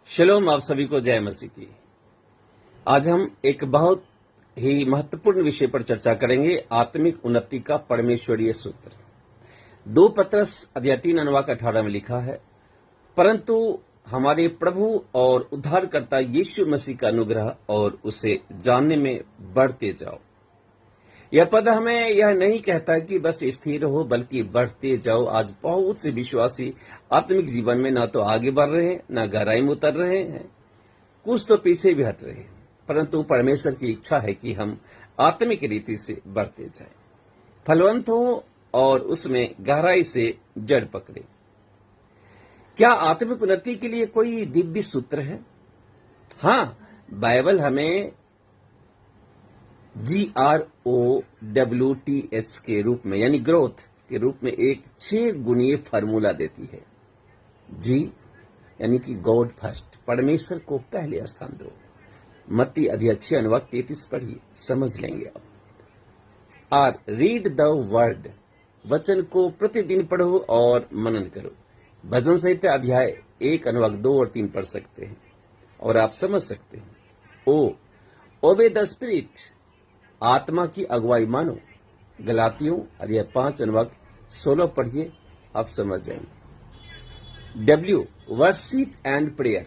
शलोम, आप सभी को जय मसीह की। आज हम एक बहुत ही महत्वपूर्ण विषय पर चर्चा करेंगे, आत्मिक उन्नति का परमेश्वरीय सूत्र। 2 पत्रस अध्याय 3 अनुवाक 18 में लिखा है, परंतु हमारे प्रभु और उद्धारकर्ता यीशु मसीह का अनुग्रह और उसे जानने में बढ़ते जाओ। यह पद हमें यह नहीं कहता कि बस स्थिर हो, बल्कि बढ़ते जाओ। आज बहुत से विश्वासी आत्मिक जीवन में ना तो आगे बढ़ रहे हैं, ना गहराई में उतर रहे हैं, कुछ तो पीछे भी हट रहे हैं। परंतु परमेश्वर की इच्छा है कि हम आत्मिक रीति से बढ़ते जाएं, फलवंत हो और उसमें गहराई से जड़ पकड़े। क्या आत्मिक उन्नति के लिए कोई दिव्य सूत्र है? हाँ, बाइबल हमें GROWTH के रूप में, यानी ग्रोथ के रूप में एक 6 गुणीय फार्मूला देती है। जी यानी कि गॉड फर्स्ट, परमेश्वर को पहले स्थान दो। मत्ती अध्याय 6 अनुवाक 33 पढ़िए, समझ लेंगे आप। आर रीड द वर्ड, वचन को प्रतिदिन पढ़ो और मनन करो। भजन संहिता अध्याय 1 अनुवाक 2 और 3 पढ़ सकते हैं और आप समझ सकते हैं। ओ ओबे द स्पिरिट, आत्मा की अगुवाई मानो। गलातियों अध्याय 5 अनुवाक 16 पढ़िए, आप समझ जाएंगे। W वर्शिप एंड प्रेयर,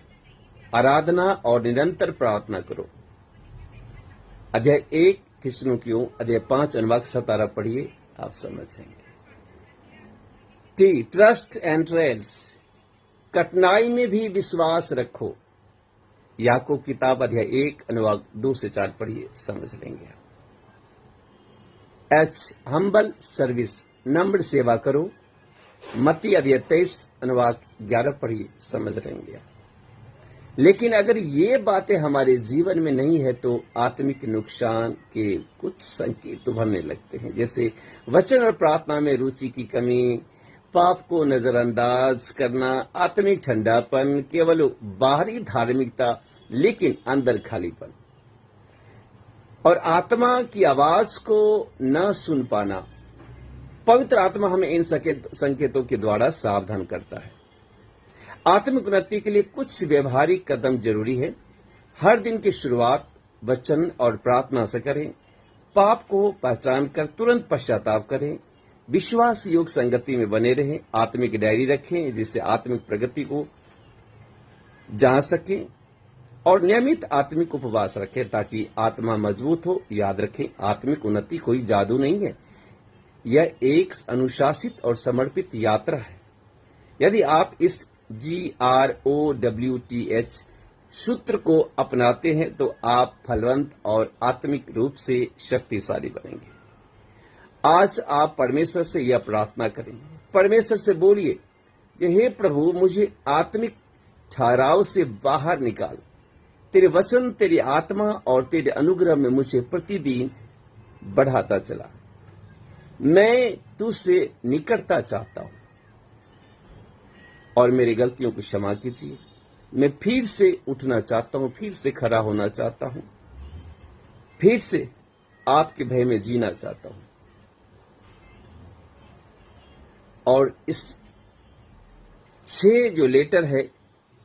आराधना और निरंतर प्रार्थना करो। अध्याय 1 थिस्सलुनीकियों अध्याय 5 अनुवाक 17 पढ़िए, आप समझ जाएंगे। T ट्रस्ट एंड ट्रायल्स, कठिनाई में भी विश्वास रखो। याकूब किताब अध्याय 1 अनुवाक 2 से 4 पढ़िए, समझ लेंगे। H हम्बल सर्विस, नम्र सेवा करो। मत्ती अध्याय 23 अनुवाक 11 पढ़िए, समझ लेंगे। लेकिन अगर ये बातें हमारे जीवन में नहीं है तो आत्मिक नुकसान के कुछ संकेत उभरने लगते हैं, जैसे वचन और प्रार्थना में रुचि की कमी, पाप को नजरअंदाज करना, आत्मिक ठंडापन, केवल बाहरी धार्मिकता लेकिन अंदर खालीपन, और आत्मा की आवाज को न सुन पाना। पवित्र आत्मा हमें इन संकेतों के द्वारा सावधान करता है। आत्मिक उन्नति के लिए कुछ व्यवहारिक कदम जरूरी है। हर दिन की शुरुआत वचन और प्रार्थना से करें। पाप को पहचान कर तुरंत पश्चाताप करें। विश्वास योग संगति में बने रहें। आत्मिक डायरी रखें जिससे आत्मिक प्रगति को जान सकें, और नियमित आत्मिक उपवास रखें ताकि आत्मा मजबूत हो। याद रखें, आत्मिक उन्नति कोई जादू नहीं है, यह एक अनुशासित और समर्पित यात्रा है। यदि आप इस GROWTH सूत्र को अपनाते हैं तो आप फलवंत और आत्मिक रूप से शक्तिशाली बनेंगे। आज आप परमेश्वर से यह प्रार्थना करें। परमेश्वर से बोलिए कि हे प्रभु, मुझे आत्मिक ठहराव से बाहर निकाल। तेरे वचन, तेरी आत्मा और तेरे अनुग्रह में मुझे प्रतिदिन बढ़ाता चला। मैं तुझसे निकटता चाहता हूं और मेरी गलतियों को क्षमा कीजिए। मैं फिर से उठना चाहता हूं, फिर से खड़ा होना चाहता हूं, फिर से आपके भय में जीना चाहता हूं। और इस 6 जो लेटर है,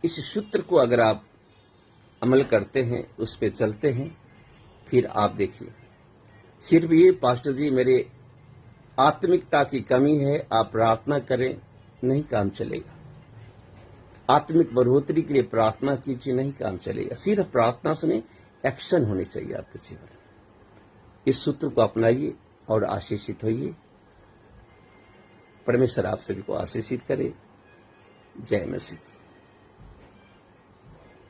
इस सूत्र को अगर आप अमल करते हैं, उस पे चलते हैं, फिर आप देखिए, सिर्फ ये पास्टर जी मेरे आत्मिकता की कमी है, आप प्रार्थना करें, नहीं काम चलेगा। आत्मिक बढ़ोतरी के लिए प्रार्थना कीजिए, नहीं काम चलेगा। सिर्फ प्रार्थना से नहीं, एक्शन होने चाहिए आपके जीवन में। इस सूत्र को अपनाइए और आशीषित होइए। परमेश्वर आप सभी को आशीषित करे। जय मसीह।